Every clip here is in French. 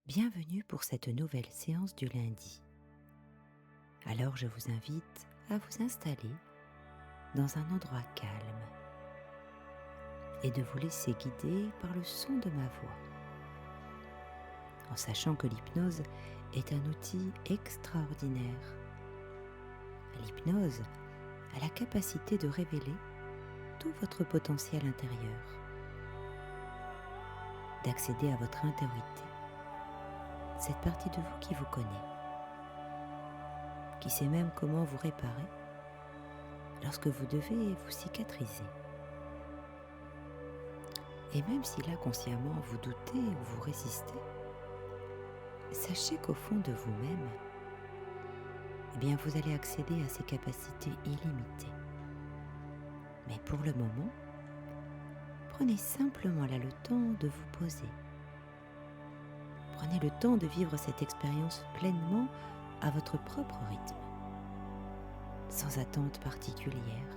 Bienvenue pour cette nouvelle séance du lundi. Alors je vous invite à vous installer dans un endroit calme et de vous laisser guider par le son de ma voix, en sachant que l'hypnose est un outil extraordinaire. L'hypnose a la capacité de révéler tout votre potentiel intérieur, d'accéder à votre intériorité, cette partie de vous qui vous connaît, qui sait même comment vous réparer lorsque vous devez vous cicatriser. Et même si là consciemment vous doutez ou vous résistez, sachez qu'au fond de vous-même, vous allez accéder à ces capacités illimitées. Mais pour le moment, prenez simplement là le temps de vous poser. Prenez le temps de vivre cette expérience pleinement à votre propre rythme, sans attente particulière,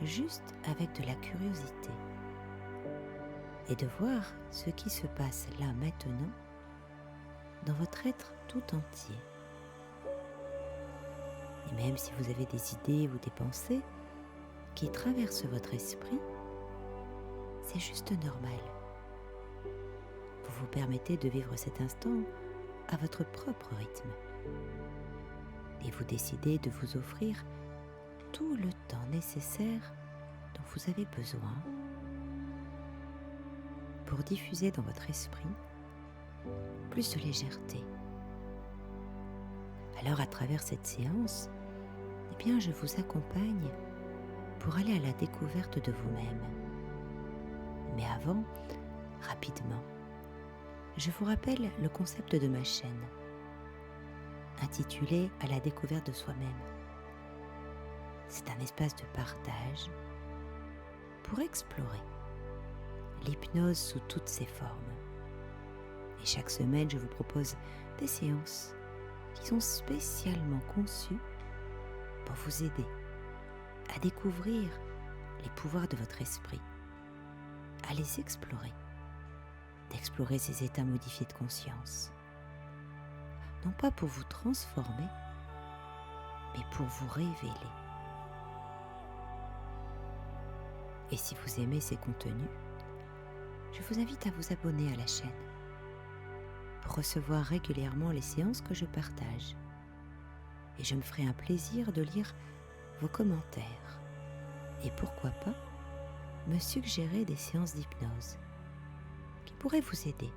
juste avec de la curiosité, et de voir ce qui se passe là maintenant dans votre être tout entier. Et même si vous avez des idées ou des pensées qui traversent votre esprit, c'est juste normal. Vous vous permettez de vivre cet instant à votre propre rythme. Et vous décidez de vous offrir tout le temps nécessaire dont vous avez besoin pour diffuser dans votre esprit plus de légèreté. Alors à travers cette séance, je vous accompagne pour aller à la découverte de vous-même. Mais avant, rapidement, je vous rappelle le concept de ma chaîne, intitulée « À la découverte de soi-même ». C'est un espace de partage pour explorer l'hypnose sous toutes ses formes. Et chaque semaine, je vous propose des séances qui sont spécialement conçues pour vous aider à découvrir les pouvoirs de votre esprit, à les explorer, d'explorer ces états modifiés de conscience. Non pas pour vous transformer, mais pour vous révéler. Et si vous aimez ces contenus, je vous invite à vous abonner à la chaîne pour recevoir régulièrement les séances que je partage. Et je me ferai un plaisir de lire vos commentaires. Et pourquoi pas me suggérer des séances d'hypnose qui pourraient vous aider,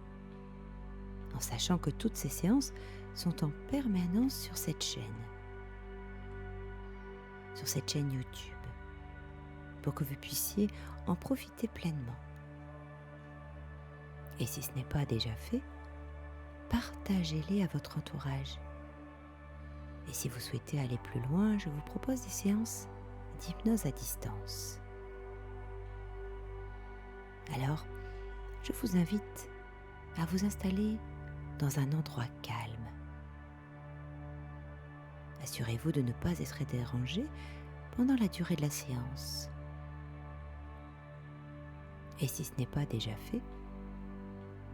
en sachant que toutes ces séances sont en permanence sur cette chaîne YouTube, pour que vous puissiez en profiter pleinement. Et si ce n'est pas déjà fait, partagez-les à votre entourage. Et si vous souhaitez aller plus loin, je vous propose des séances d'hypnose à distance. Alors, je vous invite à vous installer dans un endroit calme. Assurez-vous de ne pas être dérangé pendant la durée de la séance. Et si ce n'est pas déjà fait,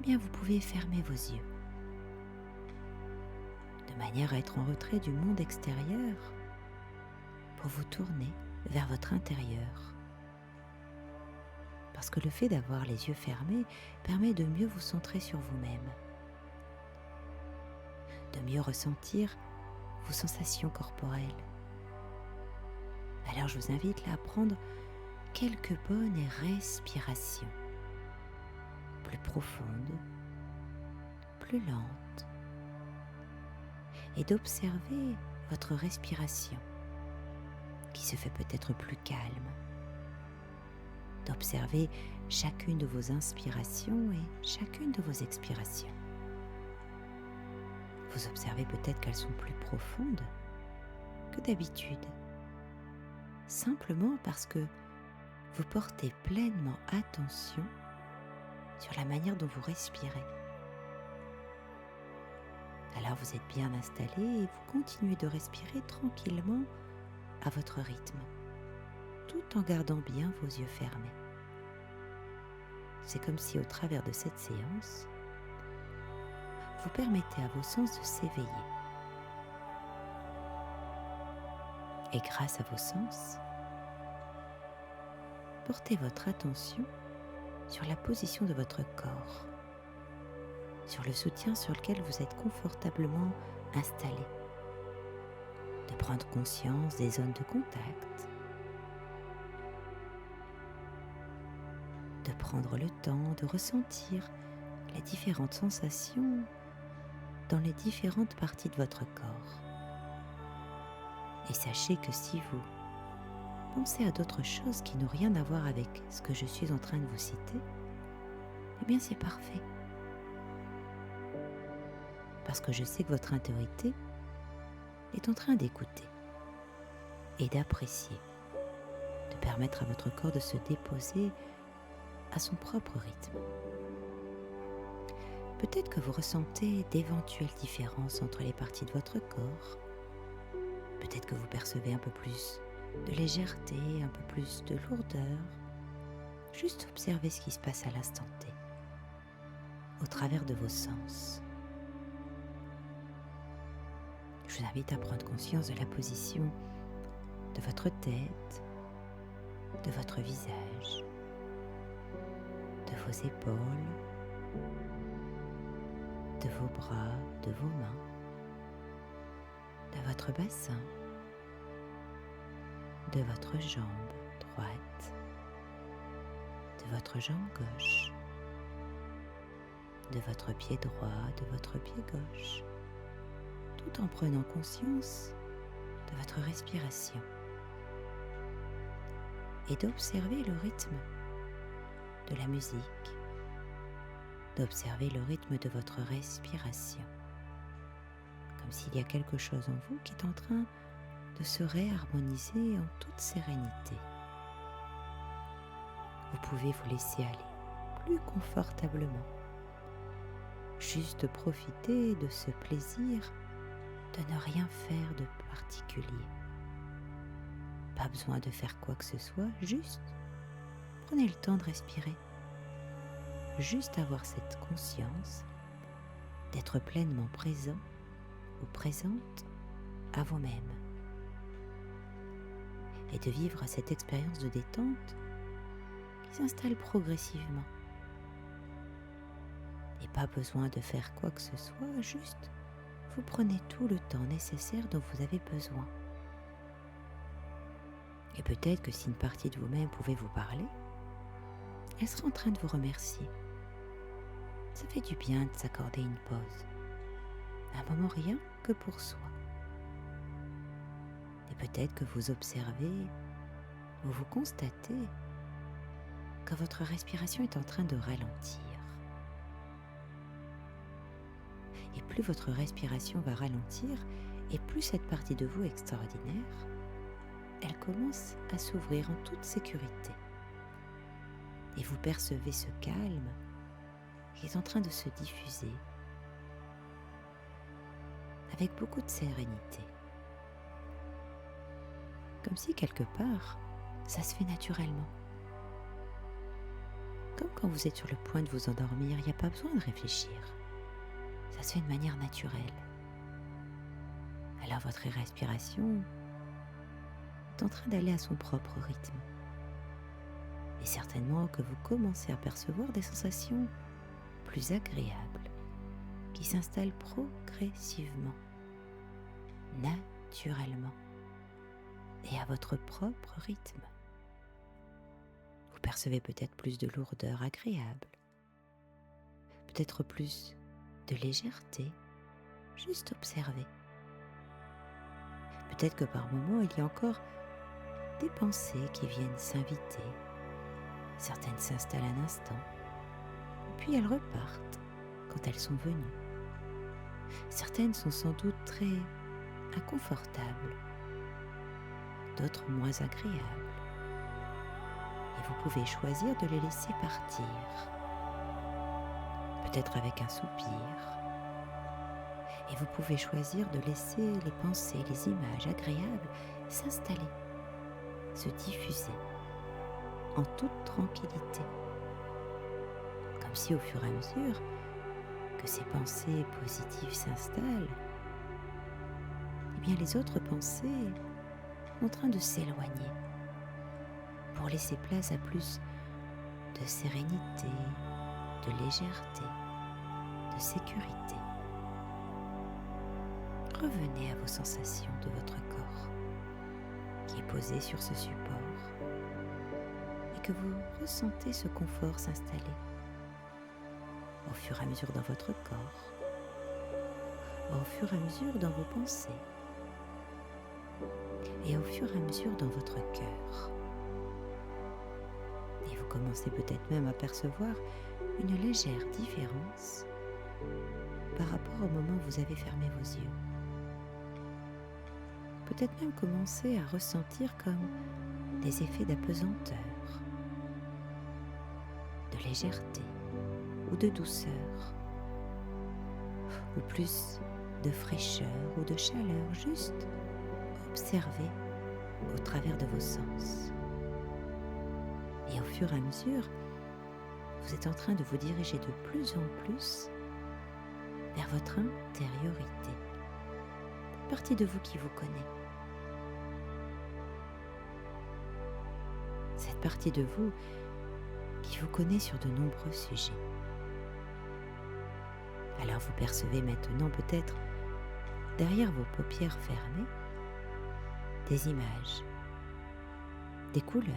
vous pouvez fermer vos yeux, de manière à être en retrait du monde extérieur pour vous tourner vers votre intérieur. Parce que le fait d'avoir les yeux fermés permet de mieux vous centrer sur vous-même, de mieux ressentir vos sensations corporelles. Alors je vous invite là à prendre quelques bonnes respirations, plus profondes, plus lentes, et d'observer votre respiration qui se fait peut-être plus calme, d'observer chacune de vos inspirations et chacune de vos expirations. Vous observez peut-être qu'elles sont plus profondes que d'habitude, simplement parce que vous portez pleinement attention sur la manière dont vous respirez. Alors vous êtes bien installé et vous continuez de respirer tranquillement à votre rythme, tout en gardant bien vos yeux fermés. C'est comme si au travers de cette séance, vous permettez à vos sens de s'éveiller. Et grâce à vos sens, portez votre attention sur la position de votre corps, sur le soutien sur lequel vous êtes confortablement installé, de prendre conscience des zones de contact, de prendre le temps de ressentir les différentes sensations dans les différentes parties de votre corps. Et sachez que si vous pensez à d'autres choses qui n'ont rien à voir avec ce que je suis en train de vous citer, eh bien c'est parfait. Parce que je sais que votre intériorité est en train d'écouter et d'apprécier, de permettre à votre corps de se déposer à son propre rythme. Peut-être que vous ressentez d'éventuelles différences entre les parties de votre corps. Peut-être que vous percevez un peu plus de légèreté, un peu plus de lourdeur. Juste observez ce qui se passe à l'instant T, au travers de vos sens. Je vous invite à prendre conscience de la position de votre tête, de votre visage, de vos épaules, de vos bras, de vos mains, de votre bassin, de votre jambe droite, de votre jambe gauche, de votre pied droit, de votre pied gauche, tout en prenant conscience de votre respiration et d'observer le rythme de la musique, d'observer le rythme de votre respiration, comme s'il y a quelque chose en vous qui est en train de se réharmoniser en toute sérénité. Vous pouvez vous laisser aller plus confortablement, juste profiter de ce plaisir de ne rien faire de particulier. Pas besoin de faire quoi que ce soit, juste prenez le temps de respirer. Juste avoir cette conscience d'être pleinement présent ou présente à vous-même et de vivre cette expérience de détente qui s'installe progressivement. Et pas besoin de faire quoi que ce soit, juste vous prenez tout le temps nécessaire dont vous avez besoin. Et peut-être que si une partie de vous-même pouvait vous parler, elle sera en train de vous remercier. Ça fait du bien de s'accorder une pause, un moment rien que pour soi. Et peut-être que vous observez ou vous constatez que votre respiration est en train de ralentir. Et plus votre respiration va ralentir, et plus cette partie de vous extraordinaire, elle commence à s'ouvrir en toute sécurité. Et vous percevez ce calme qui est en train de se diffuser avec beaucoup de sérénité. Comme si quelque part, ça se fait naturellement. Comme quand vous êtes sur le point de vous endormir, il n'y a pas besoin de réfléchir. Ça se fait de manière naturelle. Alors votre respiration est en train d'aller à son propre rythme. Et certainement que vous commencez à percevoir des sensations plus agréables qui s'installent progressivement, naturellement et à votre propre rythme. Vous percevez peut-être plus de lourdeur agréable, peut-être plus de légèreté, juste observer. Peut-être que par moments il y a encore des pensées qui viennent s'inviter. Certaines s'installent un instant, puis elles repartent quand elles sont venues. Certaines sont sans doute très inconfortables, d'autres moins agréables. Et vous pouvez choisir de les laisser partir, peut-être avec un soupir. Et vous pouvez choisir de laisser les pensées, les images agréables s'installer, se diffuser en toute tranquillité. Comme si au fur et à mesure, que ces pensées positives s'installent, eh bien les autres pensées sont en train de s'éloigner pour laisser place à plus de sérénité, de légèreté, de sécurité. Revenez à vos sensations de votre corps qui est posé sur ce support et que vous ressentez ce confort s'installer au fur et à mesure dans votre corps, au fur et à mesure dans vos pensées et au fur et à mesure dans votre cœur. Et vous commencez peut-être même à percevoir une légère différence par rapport au moment où vous avez fermé vos yeux. Peut-être même commencer à ressentir comme des effets d'apesanteur, de légèreté ou de douceur, ou plus de fraîcheur ou de chaleur, juste observez au travers de vos sens. Et au fur et à mesure, vous êtes en train de vous diriger de plus en plus vers votre intériorité, cette partie de vous qui vous connaît. Cette partie de vous qui vous connaît sur de nombreux sujets. Alors vous percevez maintenant peut-être derrière vos paupières fermées des images, des couleurs,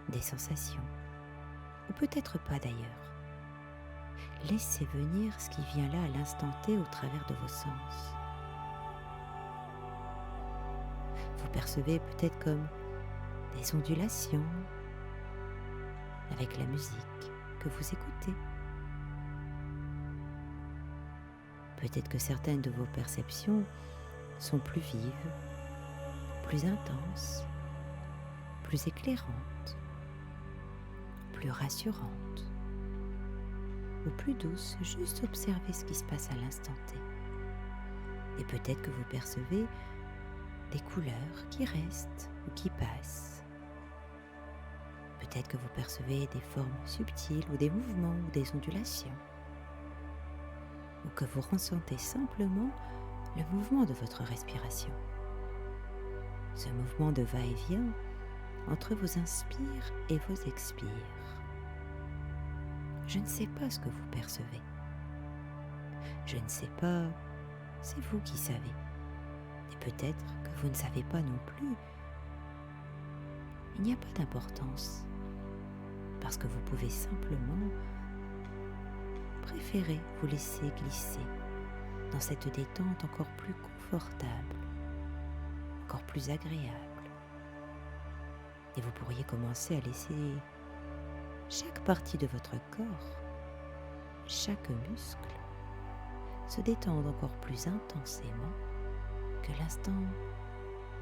des sensations, ou peut-être pas d'ailleurs. Laissez venir ce qui vient là à l'instant T au travers de vos sens. Vous percevez peut-être comme des ondulations avec la musique que vous écoutez. Peut-être que certaines de vos perceptions sont plus vives, plus intenses, plus éclairantes, plus rassurantes ou plus douces. Juste observez ce qui se passe à l'instant T. Et peut-être que vous percevez des couleurs qui restent ou qui passent. Peut-être que vous percevez des formes subtiles ou des mouvements ou des ondulations. Ou que vous ressentez simplement le mouvement de votre respiration. Ce mouvement de va-et-vient entre vos inspires et vos expires. Je ne sais pas ce que vous percevez. Je ne sais pas, c'est vous qui savez. Et peut-être que vous ne savez pas non plus. Il n'y a pas d'importance, parce que vous pouvez simplement préférer vous laisser glisser dans cette détente encore plus confortable, encore plus agréable. Et vous pourriez commencer à laisser chaque partie de votre corps, chaque muscle, se détendre encore plus intensément que l'instant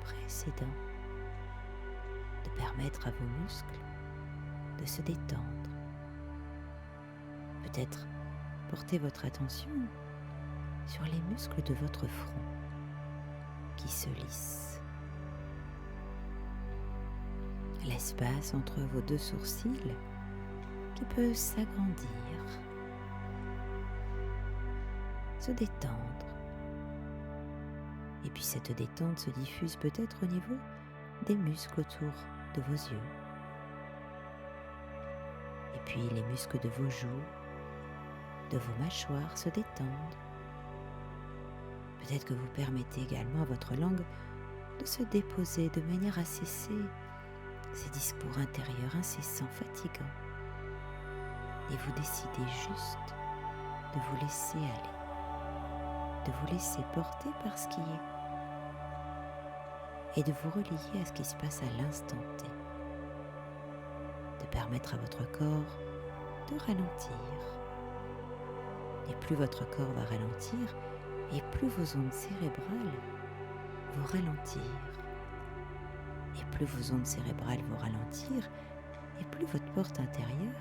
précédent, de permettre à vos muscles de se détendre. Peut-être porter votre attention sur les muscles de votre front qui se lissent. L'espace entre vos deux sourcils qui peut s'agrandir, se détendre. Et puis cette détente se diffuse peut-être au niveau des muscles autour de vos yeux. Et puis les muscles de vos joues, de vos mâchoires se détendent. Peut-être que vous permettez également à votre langue de se déposer de manière à cesser ces discours intérieurs incessants, fatigants. Et vous décidez juste de vous laisser aller, de vous laisser porter par ce qui est, et de vous relier à ce qui se passe à l'instant T, de permettre à votre corps de ralentir. Et plus votre corps va ralentir, et plus vos ondes cérébrales vont ralentir. Et plus vos ondes cérébrales vont ralentir, et plus votre porte intérieure,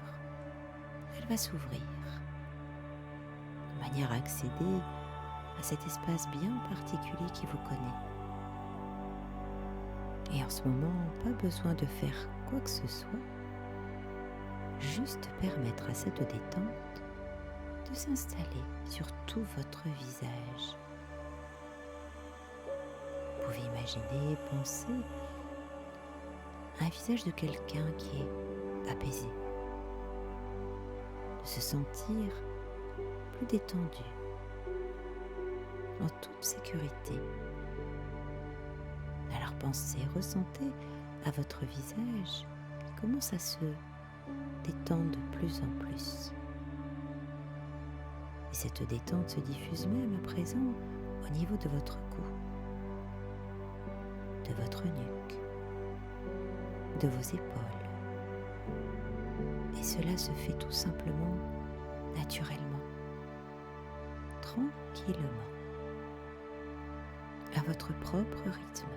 elle va s'ouvrir, de manière à accéder à cet espace bien particulier qui vous connaît. Et en ce moment, pas besoin de faire quoi que ce soit, juste permettre à cette détente de de s'installer sur tout votre visage. Vous pouvez imaginer, penser à un visage de quelqu'un qui est apaisé, de se sentir plus détendu, en toute sécurité. Alors pensez, ressentez à votre visage qui commence à se détendre de plus en plus. Et cette détente se diffuse même à présent au niveau de votre cou, de votre nuque, de vos épaules. Et cela se fait tout simplement, naturellement, tranquillement, à votre propre rythme,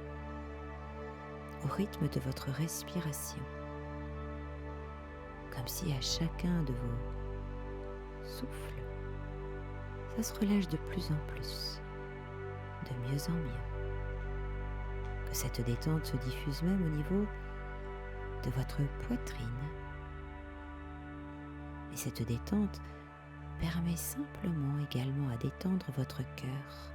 au rythme de votre respiration, comme si à chacun de vos souffles, ça se relâche de plus en plus, de mieux en mieux, que cette détente se diffuse même au niveau de votre poitrine. Et cette détente permet simplement également à détendre votre cœur.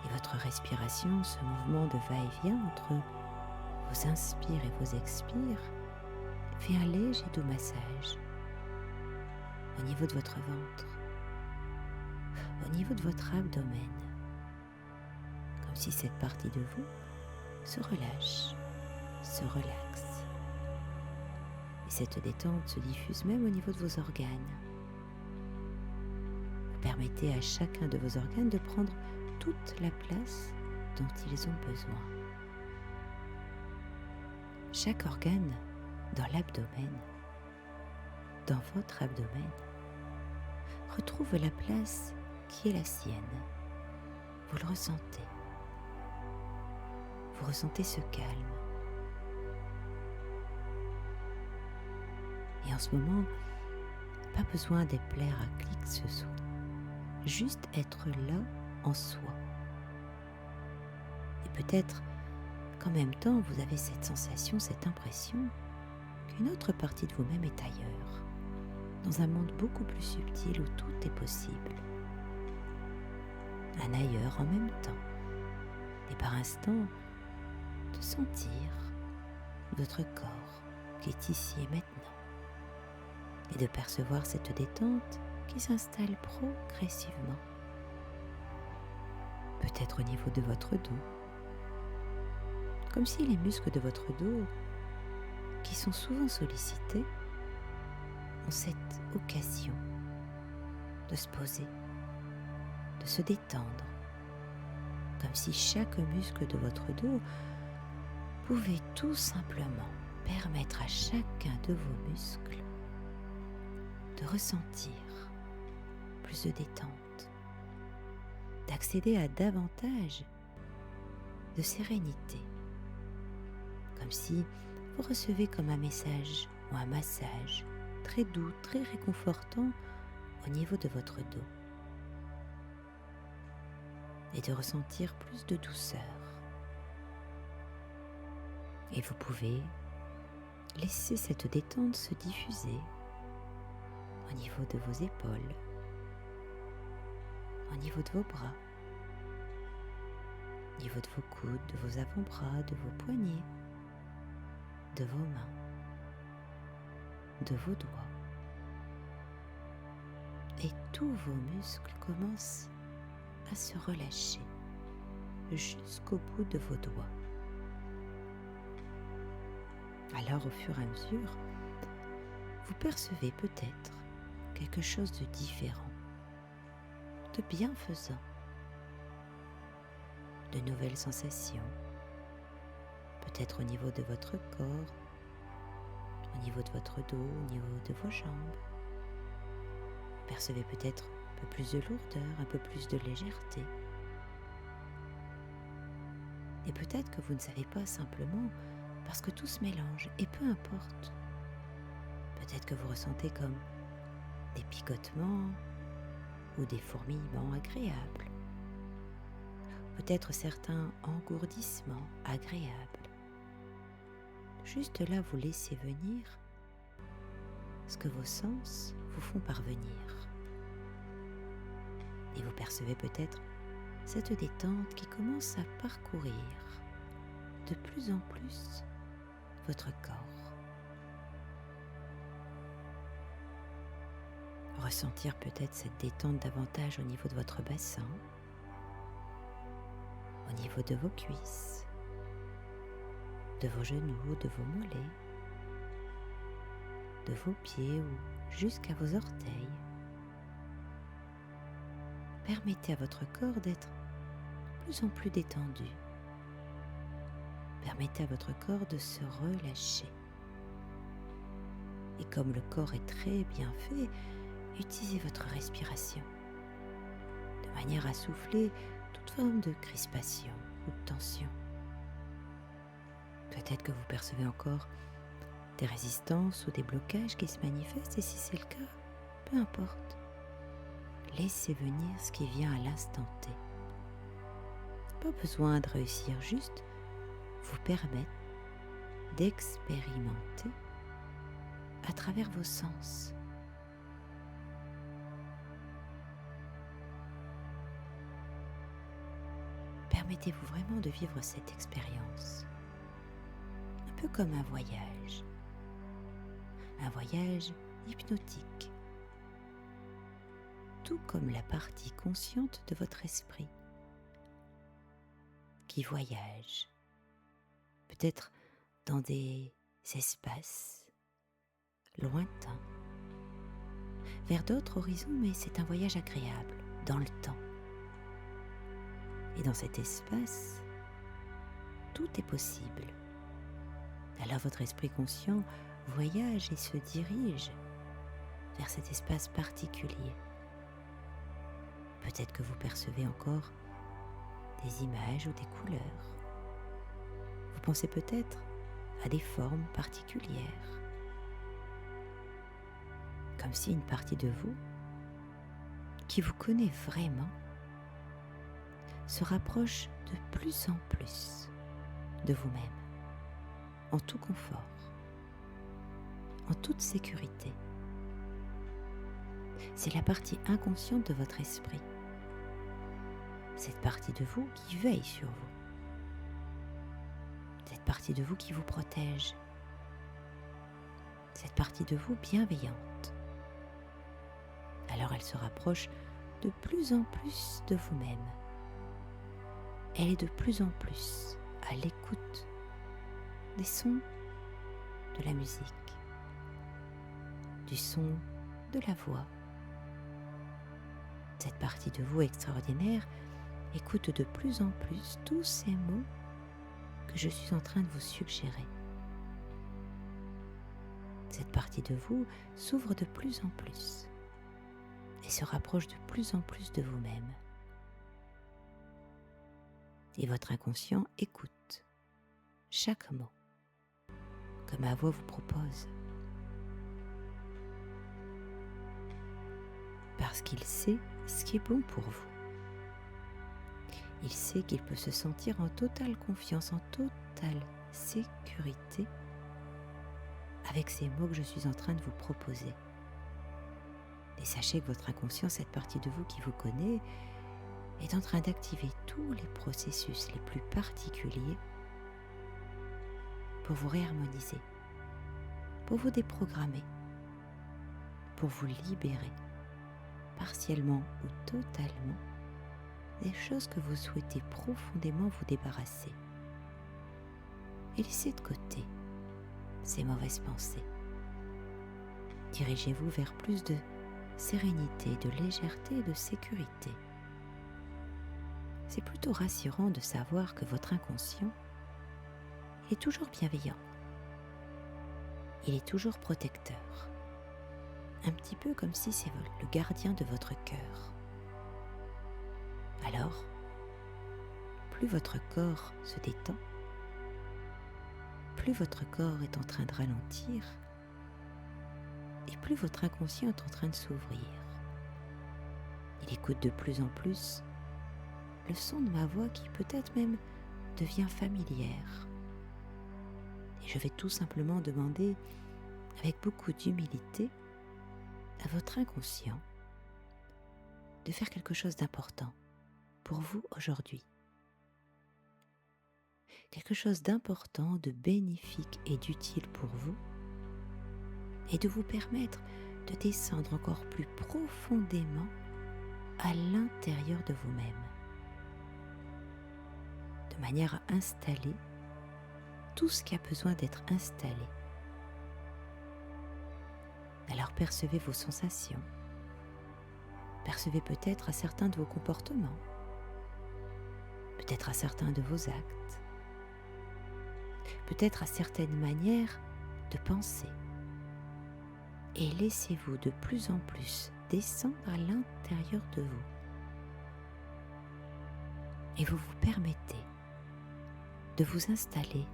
Et votre respiration, ce mouvement de va-et-vient entre vos inspires et vos expires, fait un léger doux massage au niveau de votre ventre, au niveau de votre abdomen, comme si cette partie de vous se relâche, se relaxe. Et cette détente se diffuse même au niveau de vos organes. Vous permettez à chacun de vos organes de prendre toute la place dont ils ont besoin. Chaque organe dans l'abdomen, dans votre abdomen, retrouve la place qui est la sienne. Vous le ressentez. Vous ressentez ce calme. Et en ce moment, pas besoin de plaire à qui que ce soit. Juste être là en soi. Et peut-être qu'en même temps, vous avez cette sensation, cette impression qu'une autre partie de vous-même est ailleurs, dans un monde beaucoup plus subtil où tout est possible. Un ailleurs en même temps. Et par instant, de sentir votre corps qui est ici et maintenant. Et de percevoir cette détente qui s'installe progressivement. Peut-être au niveau de votre dos. Comme si les muscles de votre dos, qui sont souvent sollicités, ont cette occasion de se poser, de se détendre. Comme si chaque muscle de votre dos pouvait tout simplement permettre à chacun de vos muscles de ressentir plus de détente, d'accéder à davantage de sérénité, comme si vous recevez comme un message ou un massage très doux, très réconfortant au niveau de votre dos, et de ressentir plus de douceur. Et vous pouvez laisser cette détente se diffuser au niveau de vos épaules, au niveau de vos bras, au niveau de vos coudes, de vos avant-bras, de vos poignets, de vos mains, de vos doigts. Et tous vos muscles commencent à se relâcher jusqu'au bout de vos doigts. Alors au fur et à mesure, vous percevez peut-être quelque chose de différent, de bienfaisant, de nouvelles sensations, peut-être au niveau de votre corps, au niveau de votre dos, au niveau de vos jambes. Percevez peut-être un peu plus de lourdeur, un peu plus de légèreté. Et peut-être que vous ne savez pas simplement parce que tout se mélange, et peu importe. Peut-être que vous ressentez comme des picotements ou des fourmillements agréables. Peut-être certains engourdissements agréables. Juste là, vous laissez venir ce que vos sens vous font parvenir. Et vous percevez peut-être cette détente qui commence à parcourir de plus en plus votre corps. Ressentir peut-être cette détente davantage au niveau de votre bassin, au niveau de vos cuisses, de vos genoux, de vos mollets, de vos pieds ou jusqu'à vos orteils. Permettez à votre corps d'être de plus en plus détendu. Permettez à votre corps de se relâcher. Et comme le corps est très bien fait, utilisez votre respiration de manière à souffler toute forme de crispation ou de tension. Peut-être que vous percevez encore des résistances ou des blocages qui se manifestent, et si c'est le cas, peu importe. Laissez venir ce qui vient à l'instant T. Pas besoin de réussir, juste vous permettre d'expérimenter à travers vos sens. Permettez-vous vraiment de vivre cette expérience, un peu comme un voyage hypnotique, tout comme la partie consciente de votre esprit qui voyage, peut-être dans des espaces lointains, vers d'autres horizons, mais c'est un voyage agréable dans le temps. Et dans cet espace, tout est possible. Alors votre esprit conscient voyage et se dirige vers cet espace particulier. Peut-être que vous percevez encore des images ou des couleurs. Vous pensez peut-être à des formes particulières. Comme si une partie de vous, qui vous connaît vraiment, se rapproche de plus en plus de vous-même, en tout confort, en toute sécurité. C'est la partie inconsciente de votre esprit, cette partie de vous qui veille sur vous, cette partie de vous qui vous protège, cette partie de vous bienveillante. Alors elle se rapproche de plus en plus de vous-même. Elle est de plus en plus à l'écoute des sons de la musique, du son de la voix. Cette partie de vous extraordinaire écoute de plus en plus tous ces mots que je suis en train de vous suggérer. Cette partie de vous s'ouvre de plus en plus et se rapproche de plus en plus de vous-même. Et votre inconscient écoute chaque mot que ma voix vous propose. Parce qu'il sait ce qui est bon pour vous. Il sait qu'il peut se sentir en totale confiance, en totale sécurité avec ces mots que je suis en train de vous proposer. Et sachez que votre inconscient, cette partie de vous qui vous connaît, est en train d'activer tous les processus les plus particuliers pour vous réharmoniser, pour vous déprogrammer, pour vous libérer, partiellement ou totalement, des choses que vous souhaitez profondément vous débarrasser. Et laissez de côté ces mauvaises pensées. Dirigez-vous vers plus de sérénité, de légèreté et de sécurité. C'est plutôt rassurant de savoir que votre inconscient est toujours bienveillant. Il est toujours protecteur. Un petit peu comme si c'est le gardien de votre cœur. Alors, plus votre corps se détend, plus votre corps est en train de ralentir, et plus votre inconscient est en train de s'ouvrir. Il écoute de plus en plus le son de ma voix qui peut-être même devient familière. Et je vais tout simplement demander avec beaucoup d'humilité, à votre inconscient de faire quelque chose d'important pour vous aujourd'hui. Quelque chose d'important, de bénéfique et d'utile pour vous, et de vous permettre de descendre encore plus profondément à l'intérieur de vous-même, de manière à installer tout ce qui a besoin d'être installé. Alors percevez vos sensations, percevez peut-être à certains de vos comportements, peut-être à certains de vos actes, peut-être à certaines manières de penser. Et laissez-vous de plus en plus descendre à l'intérieur de vous. Et vous vous permettez de vous installer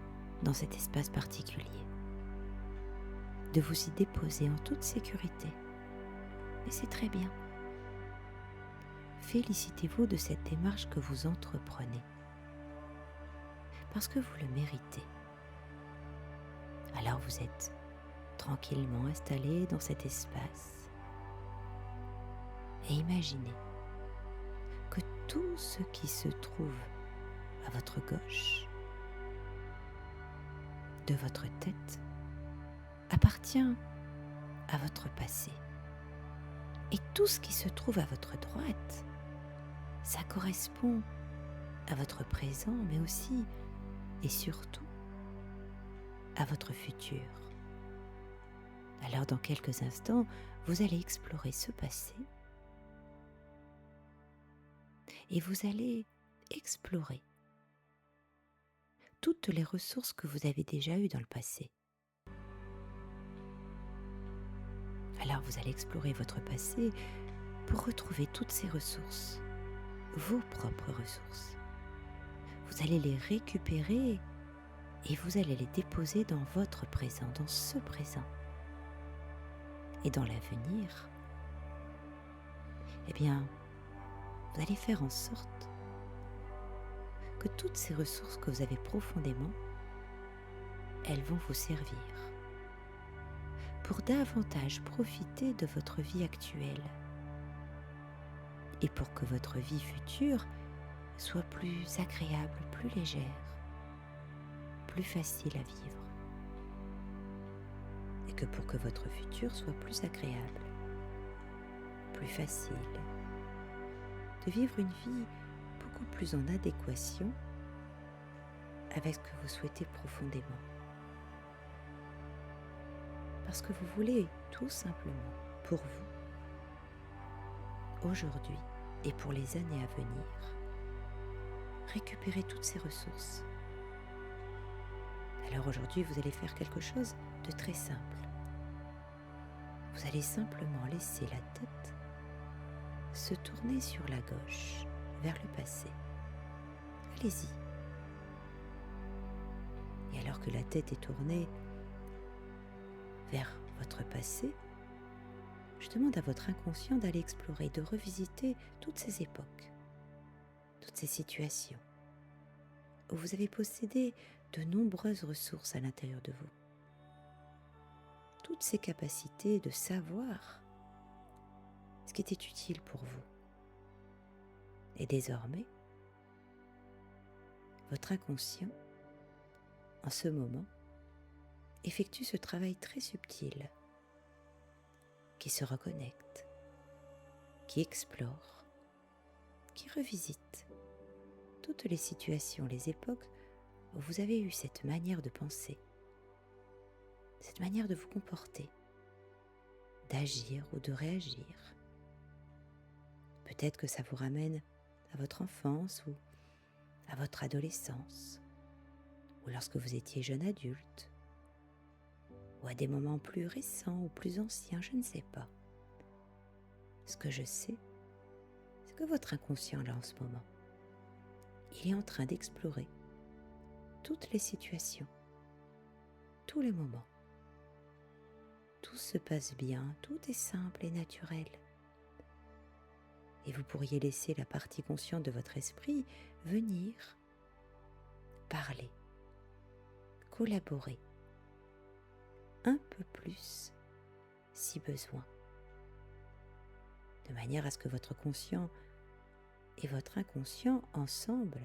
dans cet espace particulier, de vous y déposer en toute sécurité. Et c'est très bien. Félicitez-vous de cette démarche que vous entreprenez, parce que vous le méritez. Alors vous êtes tranquillement installé dans cet espace et imaginez que tout ce qui se trouve à votre gauche de votre tête appartient à votre passé, et tout ce qui se trouve à votre droite, ça correspond à votre présent, mais aussi et surtout à votre futur. Alors dans quelques instants, vous allez explorer ce passé et vous allez explorer toutes les ressources que vous avez déjà eues dans le passé. Alors vous allez explorer votre passé pour retrouver toutes ces ressources, vos propres ressources. Vous allez les récupérer et vous allez les déposer dans votre présent, dans ce présent. Et dans l'avenir, eh bien, vous allez faire en sorte que toutes ces ressources que vous avez profondément, elles vont vous servir pour davantage profiter de votre vie actuelle et pour que votre vie future soit plus agréable, plus légère, plus facile à vivre. Et que pour que votre futur soit plus agréable, plus facile, de vivre une vie beaucoup plus en adéquation avec ce que vous souhaitez profondément. Parce que vous voulez tout simplement, pour vous, aujourd'hui et pour les années à venir, récupérer toutes ces ressources. Alors aujourd'hui, vous allez faire quelque chose de très simple. Vous allez simplement laisser la tête se tourner sur la gauche, vers le passé. Allez-y. Et alors que la tête est tournée vers votre passé, je demande à votre inconscient d'aller explorer, de revisiter toutes ces époques, toutes ces situations où vous avez possédé de nombreuses ressources à l'intérieur de vous. Toutes ces capacités de savoir ce qui était utile pour vous. Et désormais, votre inconscient, en ce moment, effectue ce travail très subtil qui se reconnecte, qui explore, qui revisite toutes les situations, les époques où vous avez eu cette manière de penser, cette manière de vous comporter, d'agir ou de réagir. Peut-être que ça vous ramène à votre enfance ou à votre adolescence, ou lorsque vous étiez jeune adulte, ou à des moments plus récents ou plus anciens, je ne sais pas. Ce que je sais, c'est que votre inconscient là en ce moment, il est en train d'explorer toutes les situations, tous les moments. Tout se passe bien, tout est simple et naturel. Et vous pourriez laisser la partie consciente de votre esprit venir parler, collaborer, un peu plus si besoin, de manière à ce que votre conscient et votre inconscient ensemble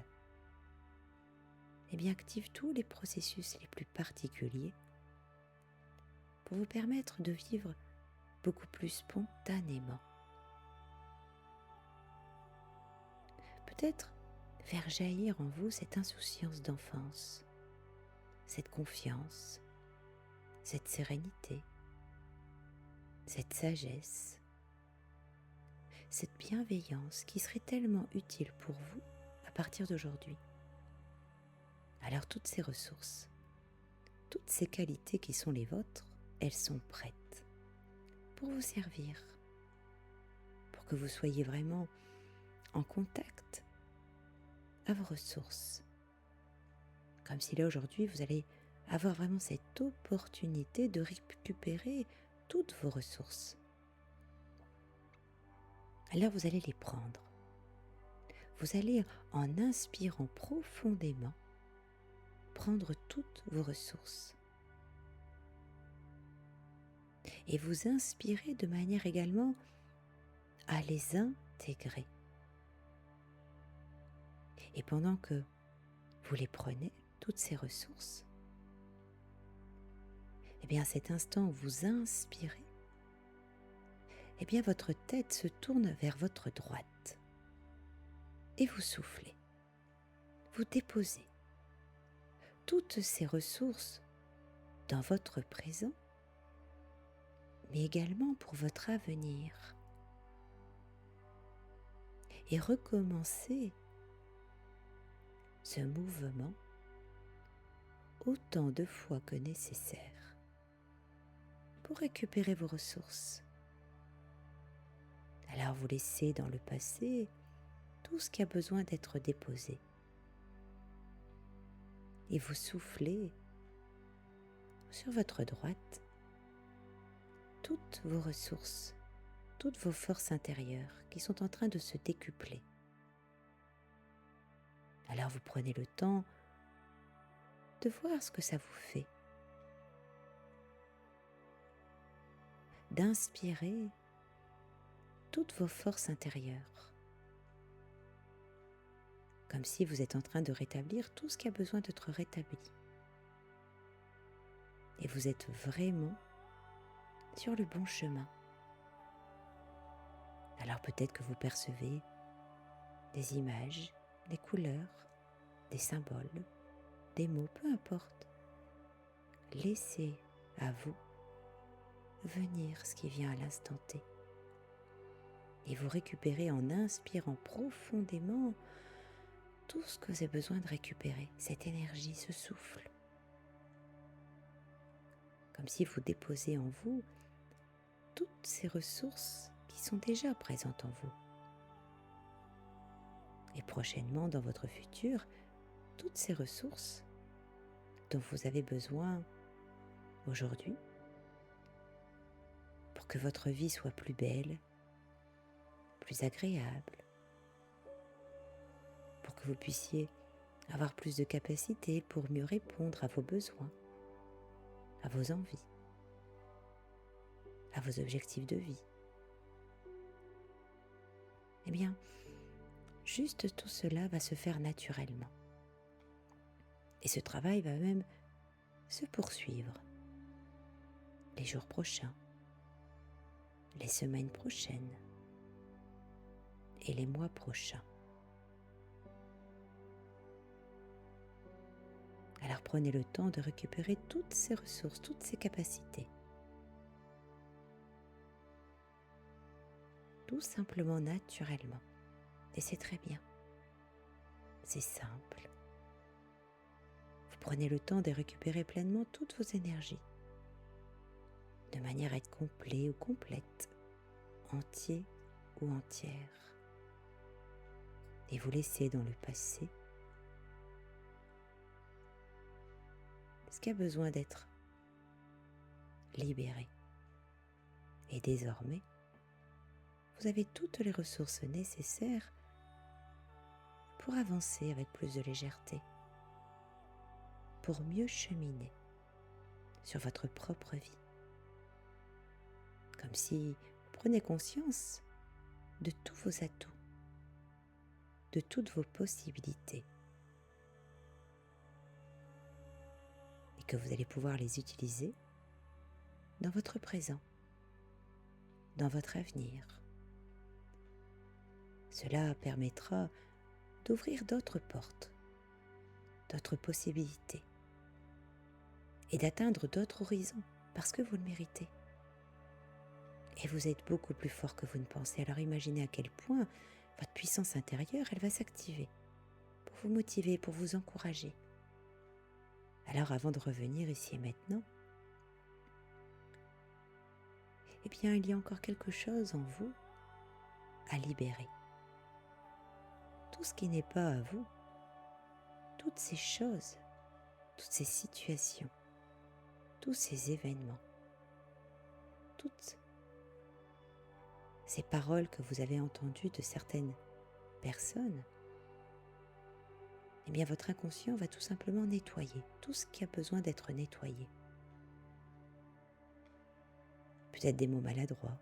activent tous les processus les plus particuliers pour vous permettre de vivre beaucoup plus spontanément. Peut-être faire jaillir en vous cette insouciance d'enfance, cette confiance, cette sérénité, cette sagesse, cette bienveillance qui serait tellement utile pour vous à partir d'aujourd'hui. Alors toutes ces ressources, toutes ces qualités qui sont les vôtres, elles sont prêtes pour vous servir, pour que vous soyez vraiment en contact à vos ressources. Comme si là aujourd'hui vous allez avoir vraiment cette opportunité de récupérer toutes vos ressources. Alors vous allez les prendre. Vous allez, en inspirant profondément, prendre toutes vos ressources. Et vous inspirer de manière également à les intégrer. Et pendant que vous les prenez, toutes ces ressources, à cet instant où vous inspirez, votre tête se tourne vers votre droite et vous soufflez. Vous déposez toutes ces ressources dans votre présent, mais également pour votre avenir. Et recommencez ce mouvement autant de fois que nécessaire pour récupérer vos ressources. Alors vous laissez dans le passé tout ce qui a besoin d'être déposé. Et vous soufflez sur votre droite toutes vos ressources, toutes vos forces intérieures qui sont en train de se décupler. Alors vous prenez le temps de voir ce que ça vous fait, d'inspirer toutes vos forces intérieures, comme si vous êtes en train de rétablir tout ce qui a besoin d'être rétabli. Et vous êtes vraiment sur le bon chemin. Alors peut-être que vous percevez des images, des couleurs, des symboles, des mots, peu importe. Laissez à vous venir ce qui vient à l'instant T. Et vous récupérez en inspirant profondément tout ce que vous avez besoin de récupérer, cette énergie, ce souffle. Comme si vous déposez en vous toutes ces ressources qui sont déjà présentes en vous. Et prochainement, dans votre futur, toutes ces ressources dont vous avez besoin aujourd'hui pour que votre vie soit plus belle, plus agréable, pour que vous puissiez avoir plus de capacité pour mieux répondre à vos besoins, à vos envies, à vos objectifs de vie. Juste tout cela va se faire naturellement. Et ce travail va même se poursuivre les jours prochains, les semaines prochaines et les mois prochains. Alors prenez le temps de récupérer toutes ces ressources, toutes ces capacités. Tout simplement naturellement. Et c'est très bien. C'est simple. Vous prenez le temps de récupérer pleinement toutes vos énergies, de manière à être complet ou complète, entier ou entière. Et vous laissez dans le passé ce qui a besoin d'être libéré. Et désormais, vous avez toutes les ressources nécessaires pour avancer avec plus de légèreté, pour mieux cheminer, sur votre propre vie. Comme si vous preniez conscience de tous vos atouts, de toutes vos possibilités, et que vous allez pouvoir les utiliser dans votre présent, dans votre avenir. Cela permettra d'ouvrir d'autres portes, d'autres possibilités, et d'atteindre d'autres horizons, parce que vous le méritez. Et vous êtes beaucoup plus fort que vous ne pensez. Alors imaginez à quel point votre puissance intérieure, elle va s'activer pour vous motiver, pour vous encourager. Alors avant de revenir ici et maintenant, eh bien il y a encore quelque chose en vous à libérer. Tout ce qui n'est pas à vous, toutes ces choses, toutes ces situations, tous ces événements, toutes ces paroles que vous avez entendues de certaines personnes, eh bien votre inconscient va tout simplement nettoyer tout ce qui a besoin d'être nettoyé. Peut-être des mots maladroits,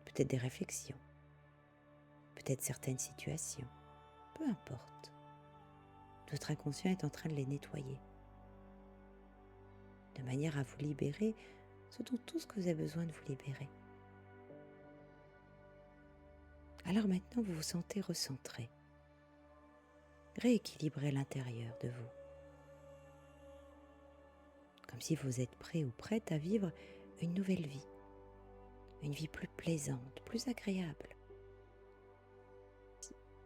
peut-être des réflexions, peut-être certaines situations, peu importe. Votre inconscient est en train de les nettoyer, de manière à vous libérer ce dont tout ce que vous avez besoin de vous libérer. Alors maintenant, vous vous sentez recentré, rééquilibré à l'intérieur de vous. Comme si vous êtes prêt ou prête à vivre une nouvelle vie. Une vie plus plaisante, plus agréable,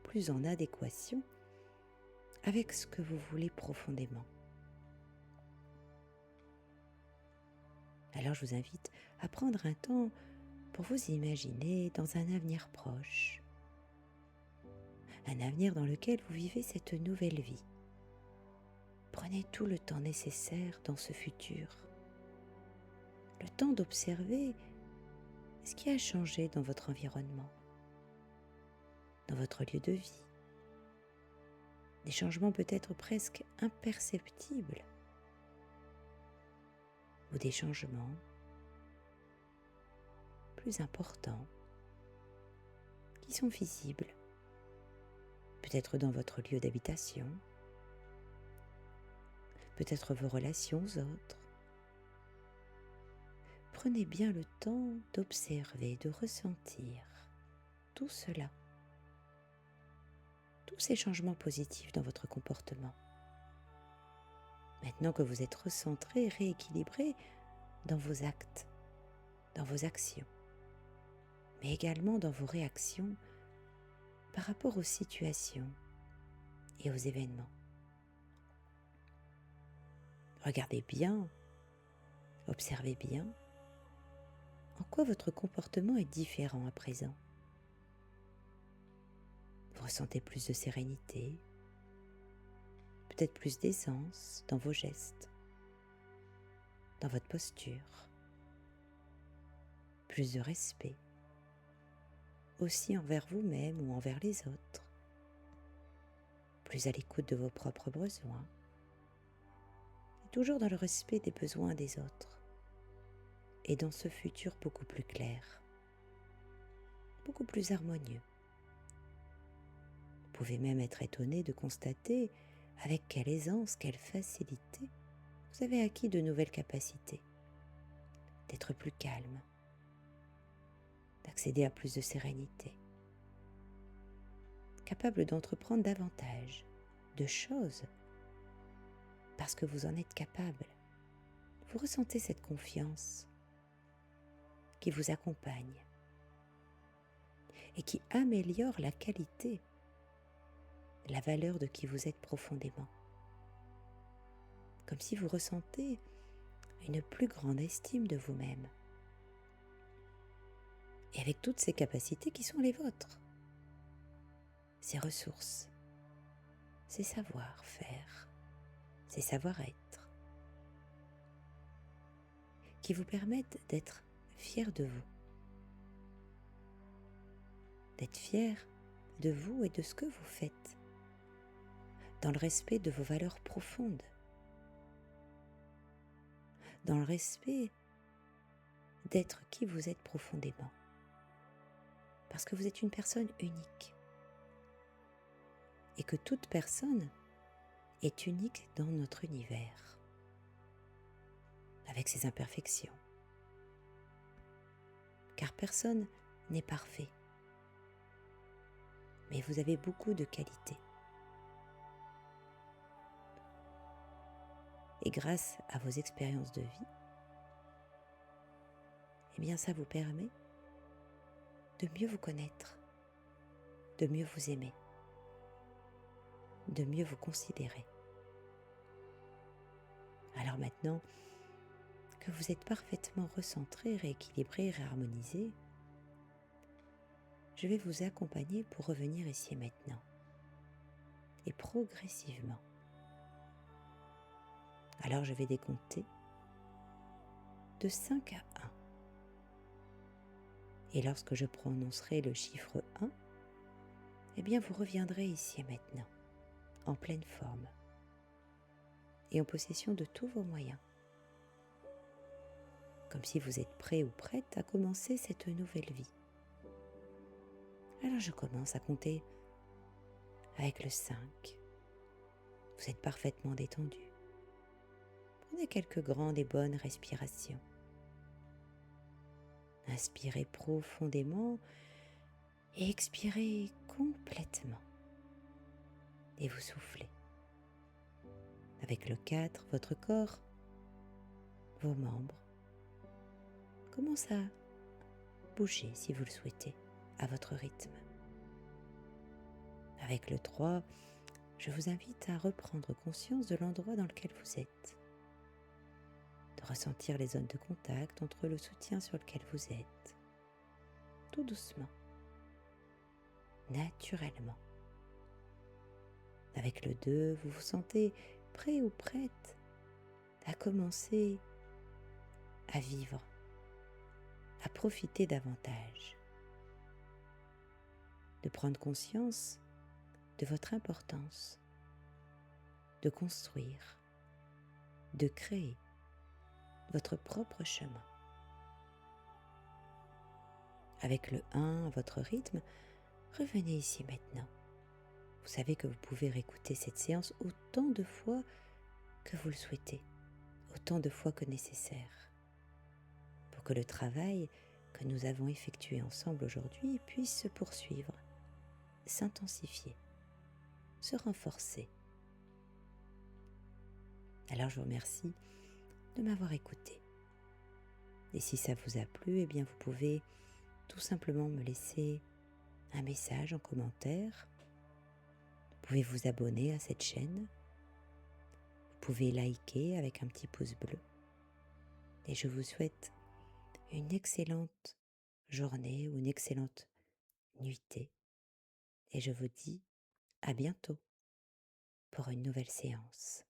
plus en adéquation avec ce que vous voulez profondément. Alors je vous invite à prendre un temps pour vous imaginer dans un avenir proche, un avenir dans lequel vous vivez cette nouvelle vie. Prenez tout le temps nécessaire dans ce futur, le temps d'observer ce qui a changé dans votre environnement, dans votre lieu de vie. Des changements peut-être presque imperceptibles, ou des changements plus importants qui sont visibles, peut-être dans votre lieu d'habitation, peut-être vos relations aux autres. Prenez bien le temps d'observer, de ressentir tout cela, tous ces changements positifs dans votre comportement. Maintenant que vous êtes recentré, rééquilibré dans vos actes, dans vos actions, mais également dans vos réactions par rapport aux situations et aux événements. Regardez bien, observez bien en quoi votre comportement est différent à présent. Vous ressentez plus de sérénité, peut-être plus d'aisance dans vos gestes, dans votre posture, plus de respect, aussi envers vous-même ou envers les autres, plus à l'écoute de vos propres besoins, et toujours dans le respect des besoins des autres, et dans ce futur beaucoup plus clair, beaucoup plus harmonieux. Vous pouvez même être étonné de constater avec quelle aisance, quelle facilité vous avez acquis de nouvelles capacités, d'être plus calme, d'accéder à plus de sérénité, capable d'entreprendre davantage de choses parce que vous en êtes capable. Vous ressentez cette confiance qui vous accompagne et qui améliore la qualité, la valeur de qui vous êtes profondément. Comme si vous ressentez une plus grande estime de vous-même. Et avec toutes ces capacités qui sont les vôtres, ces ressources, ces savoir-faire, ces savoir-être, qui vous permettent d'être fiers de vous, d'être fiers de vous et de ce que vous faites, dans le respect de vos valeurs profondes, dans le respect d'être qui vous êtes profondément. Parce que vous êtes une personne unique. Et que toute personne est unique dans notre univers, avec ses imperfections. Car personne n'est parfait. Mais vous avez beaucoup de qualités. Et grâce à vos expériences de vie, eh bien ça vous permet de mieux vous connaître, de mieux vous aimer, de mieux vous considérer. Alors maintenant que vous êtes parfaitement recentré, rééquilibré, réharmonisé, je vais vous accompagner pour revenir ici et maintenant. Et progressivement. Alors je vais décompter de 5 à 1. Et lorsque je prononcerai le chiffre 1, eh bien vous reviendrez ici et maintenant, en pleine forme et en possession de tous vos moyens. Comme si vous êtes prêt ou prête à commencer cette nouvelle vie. Alors je commence à compter avec le 5. Vous êtes parfaitement détendu. Prenez quelques grandes et bonnes respirations. Inspirez profondément et expirez complètement. Et vous soufflez. Avec le 4, votre corps, vos membres, commencent à bouger si vous le souhaitez, à votre rythme. Avec le 3, je vous invite à reprendre conscience de l'endroit dans lequel vous êtes, de ressentir les zones de contact entre le soutien sur lequel vous êtes, tout doucement, naturellement. Avec le 2, vous vous sentez prêt ou prête à commencer à vivre, à profiter davantage, de prendre conscience de votre importance, de construire, de créer votre propre chemin. Avec le 1, à votre rythme, revenez ici maintenant. Vous savez que vous pouvez réécouter cette séance autant de fois que vous le souhaitez, autant de fois que nécessaire, pour que le travail que nous avons effectué ensemble aujourd'hui puisse se poursuivre, s'intensifier, se renforcer. Alors je vous remercie de m'avoir écouté. Et si ça vous a plu, eh bien vous pouvez tout simplement me laisser un message en commentaire. Vous pouvez vous abonner à cette chaîne. Vous pouvez liker avec un petit pouce bleu. Et je vous souhaite une excellente journée ou une excellente nuitée. Et je vous dis à bientôt pour une nouvelle séance.